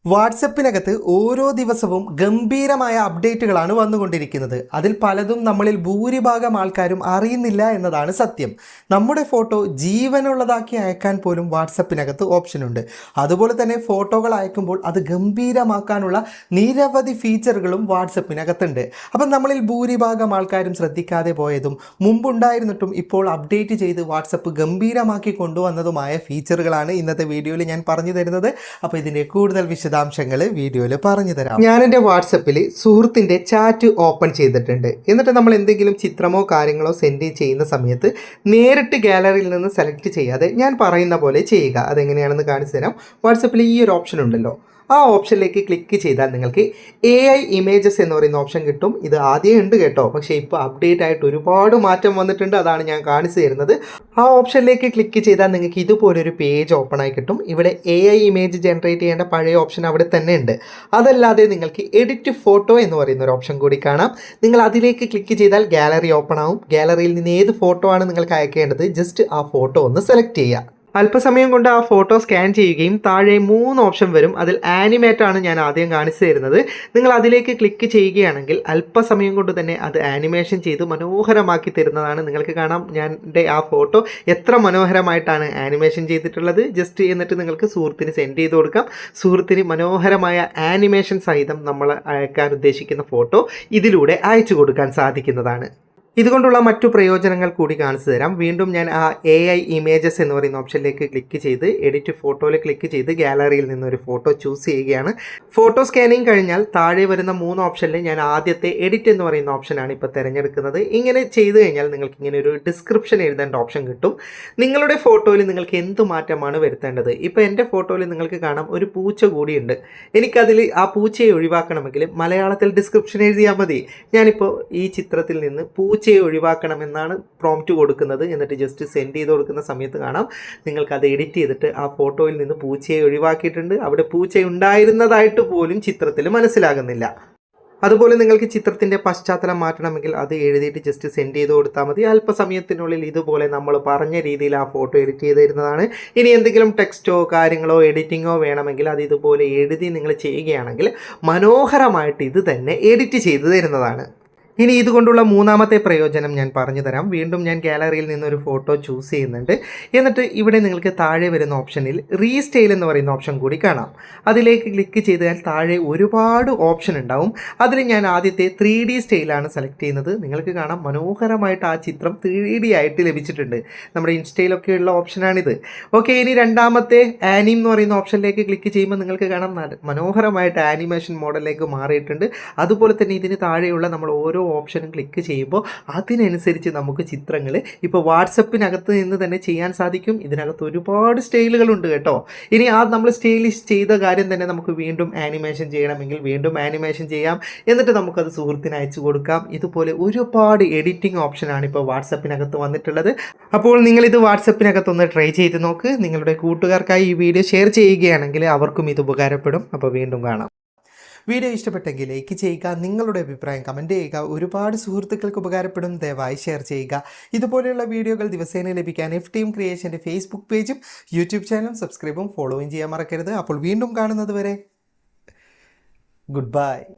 വാട്സപ്പിനകത്ത് ഓരോ ദിവസവും ഗംഭീരമായ അപ്ഡേറ്റുകളാണ് വന്നുകൊണ്ടിരിക്കുന്നത്. അതിൽ പലതും നമ്മളിൽ ഭൂരിഭാഗം ആൾക്കാരും അറിയുന്നില്ല എന്നതാണ് സത്യം. നമ്മുടെ ഫോട്ടോ ജീവനുള്ളതാക്കി അയക്കാൻ പോലും വാട്സപ്പിനകത്ത് ഓപ്ഷനുണ്ട്. അതുപോലെ തന്നെ ഫോട്ടോകൾ അയക്കുമ്പോൾ അത് ഗംഭീരമാക്കാനുള്ള നിരവധി ഫീച്ചറുകളും വാട്സപ്പിനകത്തുണ്ട്. അപ്പം നമ്മളിൽ ഭൂരിഭാഗം ആൾക്കാരും ശ്രദ്ധിക്കാതെ പോയതും മുമ്പുണ്ടായിരുന്നിട്ടും ഇപ്പോൾ അപ്ഡേറ്റ് ചെയ്ത് വാട്സപ്പ് ഗംഭീരമാക്കി കൊണ്ടുവന്നതുമായ ഫീച്ചറുകളാണ് ഇന്നത്തെ വീഡിയോയിൽ ഞാൻ പറഞ്ഞു തരുന്നത്. അപ്പോൾ ഇതിൻ്റെ കൂടുതൽ വിശദാംശങ്ങൾ വീഡിയോയിൽ പറഞ്ഞു തരാം. ഞാൻ എൻ്റെ വാട്സപ്പിൽ സുഹൃത്തിൻ്റെ ചാറ്റ് ഓപ്പൺ ചെയ്തിട്ടുണ്ട്. എന്നിട്ട് നമ്മൾ എന്തെങ്കിലും ചിത്രമോ കാര്യങ്ങളോ സെൻഡ് ചെയ്യുന്ന സമയത്ത് നേരിട്ട് ഗാലറിയിൽ നിന്ന് സെലക്ട് ചെയ്യാതെ ഞാൻ പറയുന്ന പോലെ ചെയ്യുക. അതെങ്ങനെയാണെന്ന് കാണിച്ചു തരാം. വാട്സപ്പിൽ ഈ ഒരു ഓപ്ഷൻ ഉണ്ടല്ലോ, ആ ഓപ്ഷനിലേക്ക് ക്ലിക്ക് ചെയ്താൽ നിങ്ങൾക്ക് AI ഇമേജസ് എന്ന് പറയുന്ന ഓപ്ഷൻ കിട്ടും. ഇത് ആദ്യം ഉണ്ട് കേട്ടോ, പക്ഷേ ഇപ്പോൾ അപ്ഡേറ്റ് ആയിട്ട് ഒരുപാട് മാറ്റം വന്നിട്ടുണ്ട്. അതാണ് ഞാൻ കാണിച്ചു തരുന്നത്. ആ ഓപ്ഷനിലേക്ക് ക്ലിക്ക് ചെയ്താൽ നിങ്ങൾക്ക് ഇതുപോലൊരു പേജ് ഓപ്പൺ ആയി കിട്ടും. ഇവിടെ AI ഇമേജ് ജനറേറ്റ് ചെയ്യേണ്ട പഴയ ഓപ്ഷൻ അവിടെ തന്നെ ഉണ്ട്. അതല്ലാതെ നിങ്ങൾക്ക് എഡിറ്റ് ഫോട്ടോ എന്ന് പറയുന്ന ഒരു ഓപ്ഷൻ കൂടി കാണാം. നിങ്ങൾ അതിലേക്ക് ക്ലിക്ക് ചെയ്താൽ ഗാലറി ഓപ്പൺ ആവും. ഗാലറിയിൽ നിന്ന് ഏത് ഫോട്ടോ ആണ് നിങ്ങൾക്ക് അയക്കേണ്ടത്, ജസ്റ്റ് ആ ഫോട്ടോ ഒന്ന് സെലക്ട് ചെയ്യുക. അല്പസമയം കൊണ്ട് ആ ഫോട്ടോ സ്കാൻ ചെയ്യുകയും താഴെ 3 ഓപ്ഷൻ വരും. അതിൽ ആനിമേറ്റ് ആണ് ഞാൻ ആദ്യം കാണിച്ചു തരുന്നത്. നിങ്ങൾ അതിലേക്ക് ക്ലിക്ക് ചെയ്യുകയാണെങ്കിൽ അല്പസമയം കൊണ്ട് തന്നെ അത് ആനിമേഷൻ ചെയ്ത് മനോഹരമാക്കി തരുന്നതാണ്. നിങ്ങൾക്ക് കാണാം ഞാൻ എൻ്റെ ആ ഫോട്ടോ എത്ര മനോഹരമായിട്ടാണ് ആനിമേഷൻ ചെയ്തിട്ടുള്ളത്. ജസ്റ്റ് എന്നിട്ട് നിങ്ങൾക്ക് സുഹൃത്തിന് സെൻഡ് ചെയ്ത് കൊടുക്കാം. സുഹൃത്തിന് മനോഹരമായ ആനിമേഷൻ സഹിതം നമ്മൾ അയക്കാൻ ഉദ്ദേശിക്കുന്ന ഫോട്ടോ ഇതിലൂടെ അയച്ചു കൊടുക്കാൻ സാധിക്കുന്നതാണ്. ഇതുകൊണ്ടുള്ള മറ്റു പ്രയോജനങ്ങൾ കൂടി കാണിച്ചു തരാം. വീണ്ടും ഞാൻ ആ AI ഇമേജസ് എന്ന് പറയുന്ന ഓപ്ഷനിലേക്ക് ക്ലിക്ക് ചെയ്ത് എഡിറ്റ് ഫോട്ടോയിൽ ക്ലിക്ക് ചെയ്ത് ഗാലറിയിൽ നിന്നൊരു ഫോട്ടോ ചൂസ് ചെയ്യുകയാണ്. ഫോട്ടോ സ്കാനിങ് കഴിഞ്ഞാൽ താഴെ വരുന്ന 3 ഓപ്ഷനിൽ ഞാൻ ആദ്യത്തെ എഡിറ്റ് എന്ന് പറയുന്ന ഓപ്ഷനാണ് ഇപ്പോൾ തിരഞ്ഞെടുക്കുന്നത്. ഇങ്ങനെ ചെയ്ത് കഴിഞ്ഞാൽ നിങ്ങൾക്ക് ഇങ്ങനെ ഒരു ഡിസ്ക്രിപ്ഷൻ എഴുതേണ്ട ഓപ്ഷൻ കിട്ടും. നിങ്ങളുടെ ഫോട്ടോയിൽ നിങ്ങൾക്ക് എന്ത് മാറ്റമാണ് വരുത്തേണ്ടത്. ഇപ്പോൾ എൻ്റെ ഫോട്ടോയിൽ നിങ്ങൾക്ക് കാണാം ഒരു പൂച്ച കൂടിയുണ്ട്. എനിക്കതിൽ ആ പൂച്ചയെ ഒഴിവാക്കണമെങ്കിൽ മലയാളത്തിൽ ഡിസ്ക്രിപ്ഷൻ എഴുതിയാൽ മതി. ഞാനിപ്പോൾ ഈ ചിത്രത്തിൽ നിന്ന് പൂച്ചയെ ഒഴിവാക്കണമെന്നാണ് പ്രോംപ്റ്റ് കൊടുക്കുന്നത്. എന്നിട്ട് ജസ്റ്റ് സെൻഡ് ചെയ്ത് കൊടുക്കുന്ന സമയത്ത് കാണാം നിങ്ങൾക്കത് എഡിറ്റ് ചെയ്തിട്ട് ആ ഫോട്ടോയിൽ നിന്ന് പൂച്ചയെ ഒഴിവാക്കിയിട്ടുണ്ട്. അവിടെ പൂച്ച ഉണ്ടായിരുന്നതായിട്ട് പോലും ചിത്രത്തിൽ മനസ്സിലാകുന്നില്ല. അതുപോലെ നിങ്ങൾക്ക് ചിത്രത്തിൻ്റെ പശ്ചാത്തലം മാറ്റണമെങ്കിൽ അത് എഴുതിയിട്ട് ജസ്റ്റ് സെൻഡ് ചെയ്ത് കൊടുത്താൽ മതി. അല്പസമയത്തിനുള്ളിൽ ഇതുപോലെ നമ്മൾ പറഞ്ഞ രീതിയിൽ ആ ഫോട്ടോ എഡിറ്റ് ചെയ്ത് തരുന്നതാണ്. ഇനി എന്തെങ്കിലും ടെക്സ്റ്റോ കാര്യങ്ങളോ എഡിറ്റിങ്ങോ വേണമെങ്കിൽ അത് ഇതുപോലെ എഴുതി നിങ്ങൾ ചെയ്യുകയാണെങ്കിൽ മനോഹരമായിട്ട് ഇത് തന്നെ എഡിറ്റ് ചെയ്ത് തരുന്നതാണ്. ഇനി ഇതുകൊണ്ടുള്ള മൂന്നാമത്തെ പ്രയോജനം ഞാൻ പറഞ്ഞു തരാം. വീണ്ടും ഞാൻ ഗാലറിയിൽ നിന്നൊരു ഫോട്ടോ ചൂസ് ചെയ്യുന്നുണ്ട്. എന്നിട്ട് ഇവിടെ നിങ്ങൾക്ക് താഴെ വരുന്ന ഓപ്ഷനിൽ റീസ്റ്റൈൽ എന്ന് പറയുന്ന ഓപ്ഷൻ കൂടി കാണാം. അതിലേക്ക് ക്ലിക്ക് ചെയ്താൽ താഴെ ഒരുപാട് ഓപ്ഷൻ ഉണ്ടാവും. അതിൽ ഞാൻ ആദ്യത്തെ 3D സ്റ്റൈലാണ് സെലക്ട് ചെയ്യുന്നത്. നിങ്ങൾക്ക് കാണാം മനോഹരമായിട്ട് ആ ചിത്രം 3D ആയിട്ട് ലഭിച്ചിട്ടുണ്ട്. നമ്മുടെ ഇൻസ്റ്റയിലൊക്കെ ഉള്ള ഓപ്ഷനാണിത്. ഓക്കെ, ഇനി രണ്ടാമത്തെ ആനിം എന്ന് പറയുന്ന ഓപ്ഷനിലേക്ക് ക്ലിക്ക് ചെയ്യുമ്പോൾ നിങ്ങൾക്ക് കാണാം മനോഹരമായിട്ട് ആനിമേഷൻ മോഡലിലേക്ക് മാറിയിട്ടുണ്ട്. അതുപോലെ തന്നെ ഇതിന് താഴെയുള്ള നമ്മൾ ഓരോ ഓപ്ഷനും ക്ലിക്ക് ചെയ്യുമ്പോൾ അതിനനുസരിച്ച് നമുക്ക് ചിത്രങ്ങൾ ഇപ്പോൾ വാട്സപ്പിനകത്ത് നിന്ന് തന്നെ ചെയ്യാൻ സാധിക്കും. ഇതിനകത്ത് ഒരുപാട് സ്റ്റൈലുകളുണ്ട് കേട്ടോ. ഇനി ആ നമ്മൾ സ്റ്റൈലിഷ് ചെയ്ത കാര്യം തന്നെ നമുക്ക് വീണ്ടും ആനിമേഷൻ ചെയ്യണമെങ്കിൽ വീണ്ടും ആനിമേഷൻ ചെയ്യാം. എന്നിട്ട് നമുക്കത് സുഹൃത്തിന് അയച്ചു കൊടുക്കാം. ഇതുപോലെ ഒരുപാട് എഡിറ്റിംഗ് ഓപ്ഷനാണ് ഇപ്പോൾ വാട്സപ്പിനകത്ത് വന്നിട്ടുള്ളത്. അപ്പോൾ നിങ്ങളിത് വാട്സപ്പിനകത്തൊന്ന് ട്രൈ ചെയ്ത് നോക്ക്. നിങ്ങളുടെ കൂട്ടുകാർക്കായി ഈ വീഡിയോ ഷെയർ ചെയ്യുകയാണെങ്കിൽ അവർക്കും ഇത് ഉപകാരപ്പെടും. അപ്പോൾ വീണ്ടും കാണാം. വീഡിയോ ഇഷ്ടപ്പെട്ടെങ്കിൽ ലൈക്ക് ചെയ്യുക, നിങ്ങളുടെ അഭിപ്രായം കമൻറ്റ് ചെയ്യുക. ഒരുപാട് സുഹൃത്തുക്കൾക്ക് ഉപകാരപ്പെടും. ദയവായി ഷെയർ ചെയ്യുക. ഇതുപോലെയുള്ള വീഡിയോകൾ ദിവസേന ലഭിക്കാൻ FTM ക്രിയേഷൻ്റെ ഫേസ്ബുക്ക് പേജും യൂട്യൂബ് ചാനലും സബ്സ്ക്രൈബും ഫോളോയും ചെയ്യാൻ മറക്കരുത്. അപ്പോൾ വീണ്ടും കാണുന്നത് വരെ ഗുഡ് ബൈ.